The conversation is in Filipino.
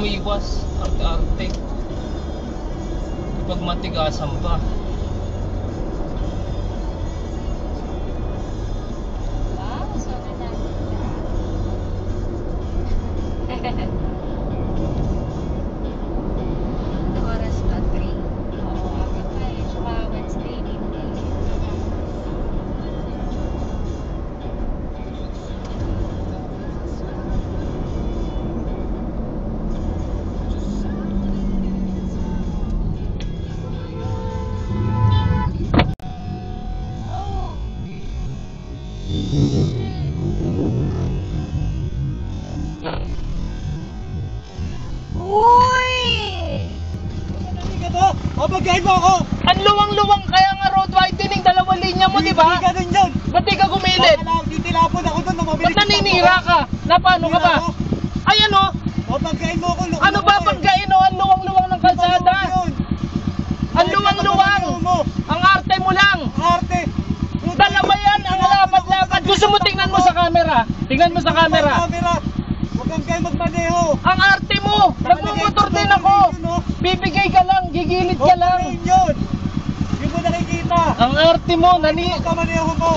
umiwas. Arte-arte. Pag matigasan pa. Wow, sorry na. Ano oras ba? 3? Oo, aga pa eh. Tsaka Wednesday, hindi. Uy! Pabagayin mo ako! Ang luwang-luwang kaya nga road widening, dalawang linya mo, di ba? Hindi ganun yun! Ba't di ka gumilid? Titilapon ako doon na mabilis. Ba't naninira ka? Na paano ka ba? Ay ano? Pabagayin mo ako! Ano ba pagkain o? Ang luwang-luwang ng kalsada? Ang luwang-luwang! Ang arte mo lang! Arte! Dalawa yan, ang lapad-lapad. Gusto mo tingnan mo sa camera? Tingnan mo sa camera. Huwag kang kayo magmaneho! Ang arte mo! Nagmumotor din ako! Bibigay ka lang, gigilid ka lang. Yun! Yun mo nakikita! Ang arte mo, Huwag ka maneho mo!